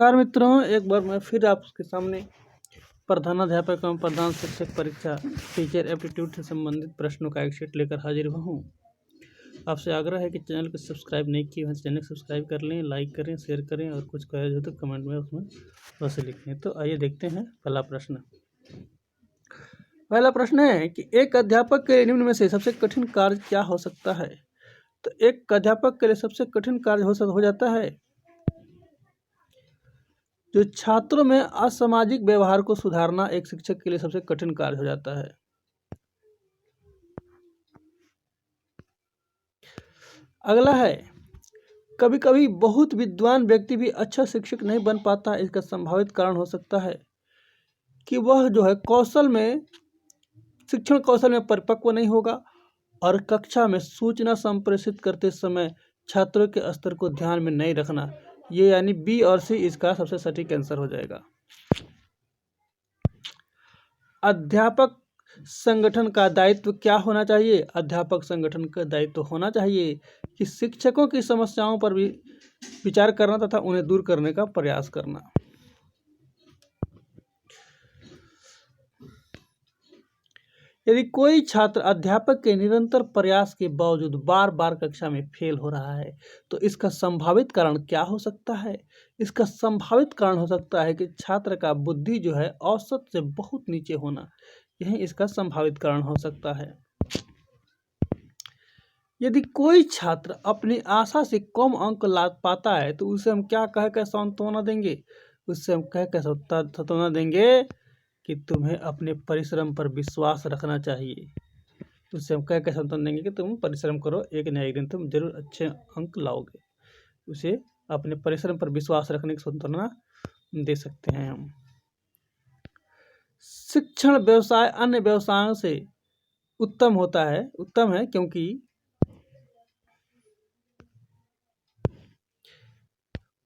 नमस्कार मित्रों, एक बार मैं फिर आपके सामने प्रधानाध्यापक एवं प्रधान शिक्षक परीक्षा टीचर एप्टीट्यूड से संबंधित प्रश्नों का एक सेट लेकर हाजिर हुआ हूँ। आपसे आग्रह है कि चैनल को सब्सक्राइब नहीं किए हैं तो चैनल को सब्सक्राइब कर लें, लाइक करें, शेयर करें और कुछ कहे हो तो कमेंट में उसमें वैसे लिखें। तो आइए देखते हैं पहला प्रश्न। पहला प्रश्न है कि एक अध्यापक के निम्न में से सबसे कठिन कार्य क्या हो सकता है। तो एक अध्यापक के लिए सबसे कठिन कार्य हो जाता है जो छात्रों में असामाजिक व्यवहार को सुधारना एक शिक्षक के लिए सबसे कठिन कार्य हो जाता है। अगला है, कभी कभी बहुत विद्वान व्यक्ति भी अच्छा शिक्षक नहीं बन पाता। इसका संभावित कारण हो सकता है कि वह जो है शिक्षण कौशल में परिपक्व नहीं होगा और कक्षा में सूचना संप्रेषित करते समय छात्रों के स्तर को ध्यान में नहीं रखना। ये यानी बी और सी इसका सबसे सटीक आंसर हो जाएगा। अध्यापक संगठन का दायित्व क्या होना चाहिए। अध्यापक संगठन का दायित्व होना चाहिए कि शिक्षकों की समस्याओं पर भी विचार करना तथा उन्हें दूर करने का प्रयास करना। यदि कोई छात्र अध्यापक के निरंतर प्रयास के बावजूद बार बार कक्षा में फेल हो रहा है तो इसका संभावित कारण क्या हो सकता है। इसका संभावित कारण हो सकता है कि छात्र का बुद्धि जो है औसत से बहुत नीचे होना। यही इसका संभावित कारण हो सकता है। यदि कोई छात्र अपनी आशा से कम अंक ला पाता है तो उसे हम क्या कह कर सांत्वना देंगे। उससे हम कह कर सांत्वना देंगे कि तुम्हें अपने परिश्रम पर विश्वास रखना चाहिए। उससे हम कह कर सांत्वना देंगे कि तुम परिश्रम करो, एक न एक दिन तुम जरूर अच्छे अंक लाओगे। उसे अपने परिश्रम पर विश्वास रखने की सांत्वना दे सकते हैं हम। शिक्षण व्यवसाय अन्य व्यवसायों से उत्तम है क्योंकि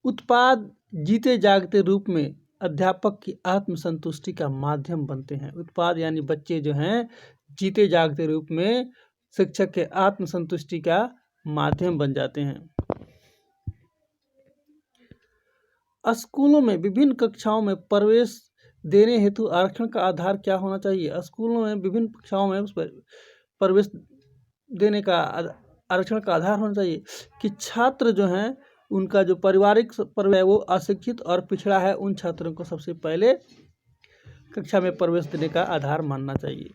उत्पाद जीते जागते रूप में अध्यापक की आत्मसंतुष्टि का माध्यम बनते हैं। उत्पाद यानी बच्चे जो हैं जीते जागते रूप में शिक्षक के आत्मसंतुष्टि का माध्यम बन जाते हैं। स्कूलों में विभिन्न कक्षाओं में प्रवेश देने हेतु आरक्षण का आधार क्या होना चाहिए। स्कूलों में विभिन्न कक्षाओं में प्रवेश देने का आरक्षण का आधार होना चाहिए कि छात्र जो हैं उनका जो पारिवारिक है वो अशिक्षित और पिछड़ा है। उन छात्रों को सबसे पहले कक्षा में प्रवेश देने का आधार मानना चाहिए।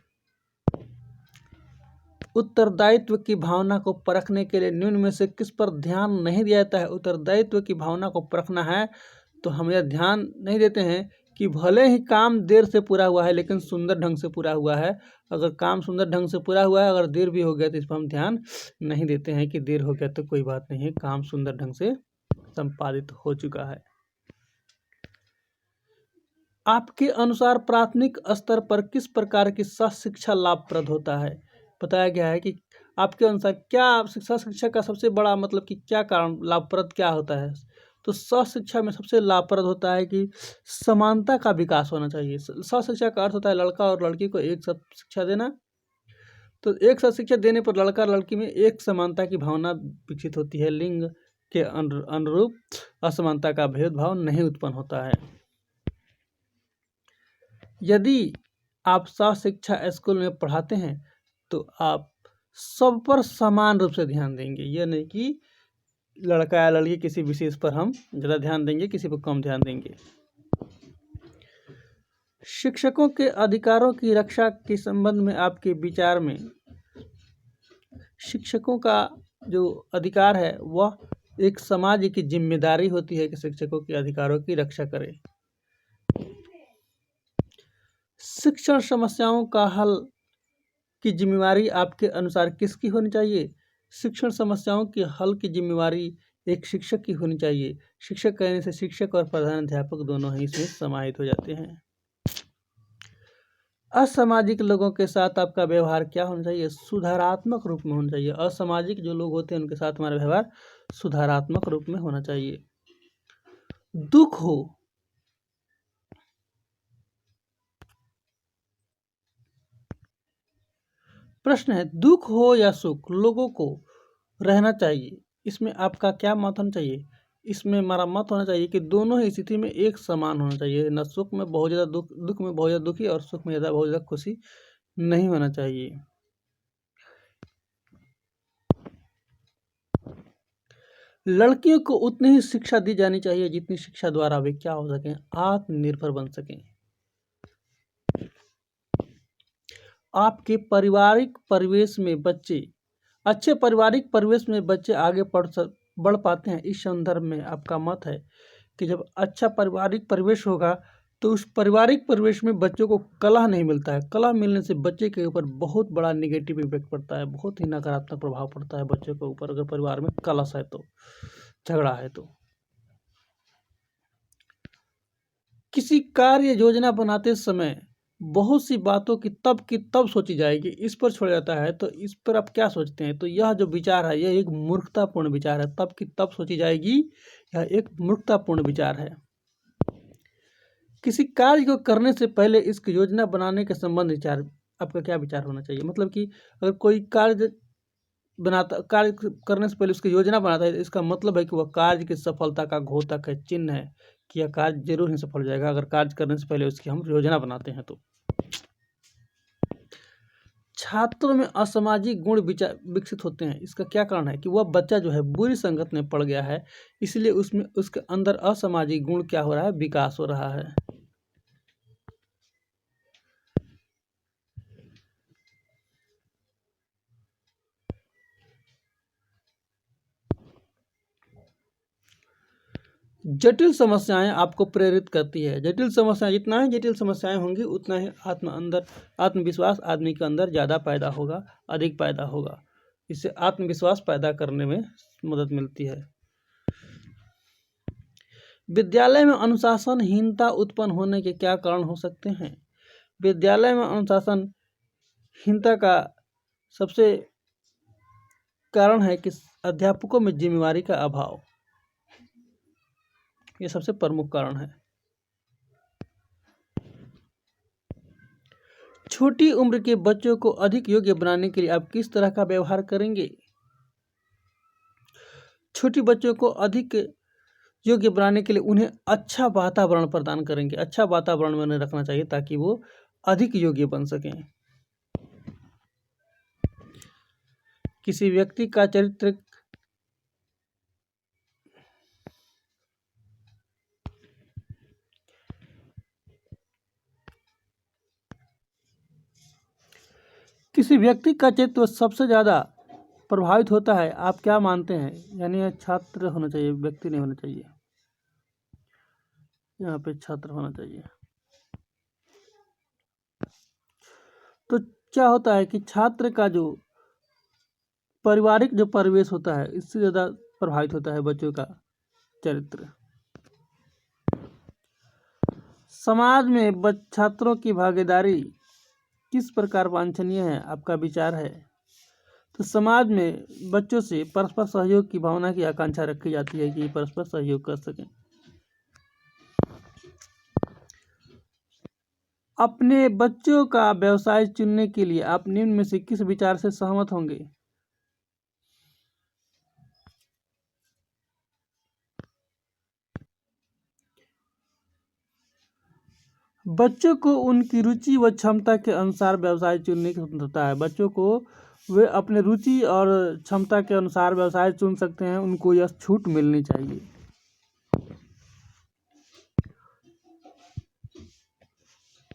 उत्तरदायित्व की भावना को परखने के लिए निम्न में से किस पर ध्यान नहीं दिया जाता है। उत्तरदायित्व की भावना को परखना है तो हम यह ध्यान नहीं देते हैं कि भले ही काम देर से पूरा हुआ है लेकिन सुंदर ढंग से पूरा हुआ है। अगर काम सुंदर ढंग से पूरा हुआ है, अगर देर भी हो गया तो इस पर हम ध्यान नहीं देते हैं कि देर हो गया तो कोई बात नहीं है, काम सुंदर ढंग से संपादित हो चुका है। आपके अनुसार प्राथमिक स्तर पर किस प्रकार की सह शिक्षा लाभप्रद होता है। बताया गया है कि आपके अनुसार क्या शिक्षा का सबसे बड़ा मतलब कि क्या कारण लाभप्रद क्या होता है। तो सह शिक्षा में सबसे लाभप्रद होता है कि समानता का विकास होना चाहिए। सह शिक्षा का अर्थ होता है लड़का और लड़की को एक साथ शिक्षा देना। तो एक साथ शिक्षा देने पर लड़का लड़की में एक समानता की भावना विकसित होती है। लिंग के अनुरूप असमानता का भेदभाव नहीं उत्पन्न होता है। यदि आप सह शिक्षा स्कूल में पढ़ाते हैं तो आप सब पर समान रूप से ध्यान देंगे। यह नहीं कि लड़का या लड़की किसी विशेष पर हम ज़्यादा ध्यान देंगे, किसी पर कम ध्यान देंगे। शिक्षकों के अधिकारों की रक्षा के संबंध में आपके विचार में शिक्षकों का जो अधिकार है वह एक समाज की जिम्मेदारी होती है कि शिक्षकों के अधिकारों की रक्षा करे। शिक्षण समस्याओं का हल की जिम्मेवारी आपके अनुसार किसकी होनी चाहिए। शिक्षण समस्याओं के हल की जिम्मेवारी एक शिक्षक की होनी चाहिए। शिक्षक कहने से शिक्षक और प्रधानाध्यापक दोनों ही इसमें समाहित हो जाते हैं। असामाजिक लोगों के साथ आपका व्यवहार क्या होना चाहिए। सुधारात्मक रूप में होना चाहिए। असामाजिक जो लोग होते हैं उनके साथ हमारा व्यवहार सुधारात्मक रूप में होना चाहिए। दुख हो प्रश्न है, दुख हो या सुख लोगों को रहना चाहिए, इसमें आपका क्या मत होना चाहिए। इसमें हमारा मत होना चाहिए कि दोनों ही स्थिति में एक समान होना चाहिए, न सुख में बहुत ज़्यादा दुख, दुख में बहुत ज़्यादा दुखी और सुख में बहुत ज़्यादा खुशी नहीं होना चाहिए। लड़कियों को उतनी ही शिक्षा दी जानी चाहिए जितनी शिक्षा द्वारा वे क्या हो सकें, आत्मनिर्भर बन सकें। आपके पारिवारिक परिवेश में बच्चे अच्छे पारिवारिक परिवेश में बच्चे आगे बढ़ पाते हैं। इस संदर्भ में आपका मत है कि जब अच्छा पारिवारिक परिवेश होगा तो उस पारिवारिक परिवेश में बच्चों को कलह नहीं मिलता है। कलह मिलने से बच्चे के ऊपर बहुत बड़ा नेगेटिव इफेक्ट पड़ता है, बहुत ही नकारात्मक प्रभाव पड़ता है बच्चों के ऊपर, अगर परिवार में कलह है तो, झगड़ा है तो। किसी कार्य योजना बनाते समय बहुत सी बातों की तब सोची जाएगी, इस पर छोड़ जाता है, तो इस पर आप क्या सोचते हैं? तो यह जो विचार है यह एक मूर्खतापूर्ण विचार है। तब की तब सोची जाएगी, यह एक मूर्खतापूर्ण विचार है। किसी कार्य को करने से पहले इसकी योजना बनाने के संबंध विचार, आपका क्या विचार होना चाहिए? मतलब कि अगर कोई कार्य करने से पहले उसकी योजना बनाता है, इसका मतलब है कि वह कार्य की सफलता का घोतक है, चिन्ह है कि यह कार्य जरूर ही सफल हो जाएगा अगर कार्य करने से पहले उसकी हम योजना बनाते हैं तो। छात्रों में असामाजिक गुण विकसित होते हैं, इसका क्या कारण है? कि वह बच्चा जो है बुरी संगत में पड़ गया है, इसलिए उसमें उसके अंदर असामाजिक गुण क्या हो रहा है? विकास हो रहा है। जटिल समस्याएं आपको प्रेरित करती है। जटिल समस्याएं, जितना ही जटिल समस्याएं होंगी उतना ही आत्मविश्वास आदमी के अंदर ज़्यादा पैदा होगा, अधिक पैदा होगा। इससे आत्मविश्वास पैदा करने में मदद मिलती है। विद्यालय में अनुशासनहीनता उत्पन्न होने के क्या कारण हो सकते हैं? विद्यालय में अनुशासनहीनता का सबसे कारण है कि अध्यापकों में जिम्मेवारी का अभाव, ये सबसे प्रमुख कारण है। छोटी उम्र के बच्चों को अधिक योग्य बनाने के लिए आप किस तरह का व्यवहार करेंगे? छोटे बच्चों को अधिक योग्य बनाने के लिए उन्हें अच्छा वातावरण प्रदान करेंगे। अच्छा वातावरण में उन्हें रखना चाहिए ताकि वो अधिक योग्य बन सकें। किसी व्यक्ति का चरित्र सबसे ज़्यादा प्रभावित होता है, आप क्या मानते हैं? यानी यह छात्र होना चाहिए, व्यक्ति नहीं होना चाहिए, यहाँ पे छात्र होना चाहिए। तो क्या होता है कि छात्र का जो पारिवारिक जो परिवेश होता है इससे ज़्यादा प्रभावित होता है बच्चों का चरित्र। समाज में छात्रों की भागीदारी किस प्रकार वांछनीय है, आपका विचार है? तो समाज में बच्चों से परस्पर सहयोग की भावना की आकांक्षा रखी जाती है कि परस्पर सहयोग कर सकें। अपने बच्चों का व्यवसाय चुनने के लिए आप निम्न में से किस विचार से सहमत होंगे? बच्चों को उनकी रुचि व क्षमता के अनुसार व्यवसाय चुनने की स्वतंत्रता है। बच्चों को वे अपने रुचि और क्षमता के अनुसार व्यवसाय चुन सकते हैं, उनको यह छूट मिलनी चाहिए।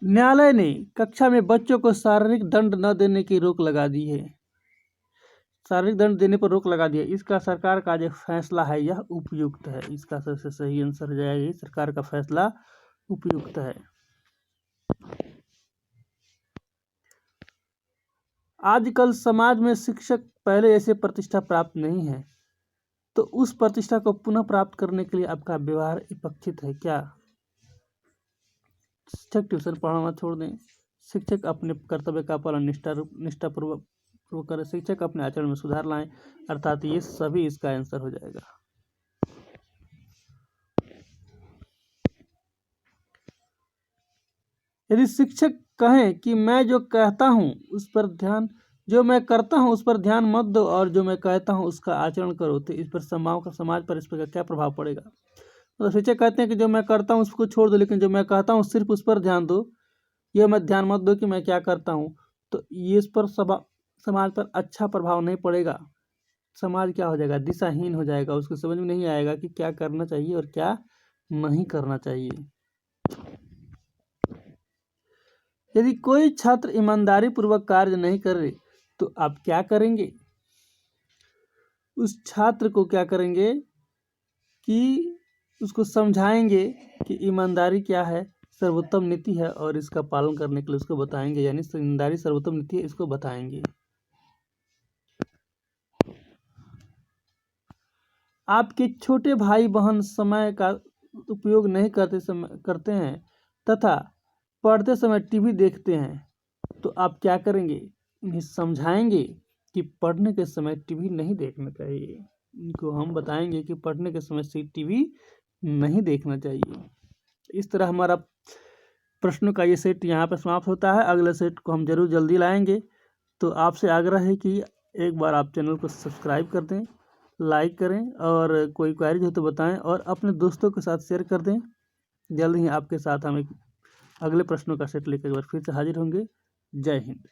न्यायालय ने कक्षा में बच्चों को शारीरिक दंड न देने की रोक लगा दी है। शारीरिक दंड देने पर रोक लगा दिया, इसका सरकार का जो फैसला है यह उपयुक्त है। इसका सबसे सही आंसर जाएगा, सरकार का फैसला उपयुक्त है। आजकल समाज में शिक्षक पहले जैसे प्रतिष्ठा प्राप्त नहीं है, तो उस प्रतिष्ठा को पुनः प्राप्त करने के लिए आपका व्यवहार विपक्षित है क्या? शिक्षक ट्यूशन पढ़ाना छोड़ दें, शिक्षक अपने कर्तव्य का पालन निष्ठापूर्वक करें, शिक्षक अपने आचरण में सुधार लाएं, अर्थात ये सभी इसका आंसर हो जाएगा। यदि शिक्षक कहें कि मैं जो कहता हूं उस पर ध्यान जो मैं करता हूँ उस पर ध्यान मत दो और जो मैं कहता हूँ उसका आचरण करो, तो इस पर समाज पर इस पर क्या प्रभाव पड़ेगा। तो शिक्षक कहते हैं कि जो मैं करता हूँ उसको छोड़ दो, लेकिन जो मैं कहता हूँ सिर्फ उस पर ध्यान दो। यह मत ध्यान मत दो कि मैं क्या करता हूँ, तो ये इस पर समाज पर अच्छा प्रभाव नहीं पड़ेगा। समाज क्या हो जाएगा, दिशाहीन हो जाएगा, उसको समझ में नहीं आएगा कि क्या करना चाहिए और क्या नहीं करना चाहिए। यदि कोई छात्र ईमानदारी पूर्वक कार्य नहीं करे तो आप क्या करेंगे। उस छात्र को क्या करेंगे कि उसको समझाएंगे कि ईमानदारी क्या है, सर्वोत्तम नीति है, और इसका पालन करने के लिए उसको बताएंगे, यानी ईमानदारी सर्वोत्तम नीति है, इसको बताएंगे। आपके छोटे भाई बहन समय का उपयोग नहीं करते हैं तथा पढ़ते समय टीवी देखते हैं, तो आप क्या करेंगे, उन्हें समझाएंगे कि पढ़ने के समय टीवी नहीं देखना चाहिए। उनको हम बताएंगे कि पढ़ने के समय से टीवी नहीं देखना चाहिए। इस तरह हमारा प्रश्नों का ये सेट यहाँ पर समाप्त होता है। अगले सेट को हम जरूर जल्दी लाएंगे। तो आपसे आग्रह है कि एक बार आप चैनल को सब्सक्राइब कर दें, लाइक करें, और कोई क्वेरीज हो तो बताएं और अपने दोस्तों के साथ शेयर कर दें। जल्द ही आपके साथ हम एक अगले प्रश्नों का सेट लेकर एक बार फिर से हाजिर होंगे। जय हिंद।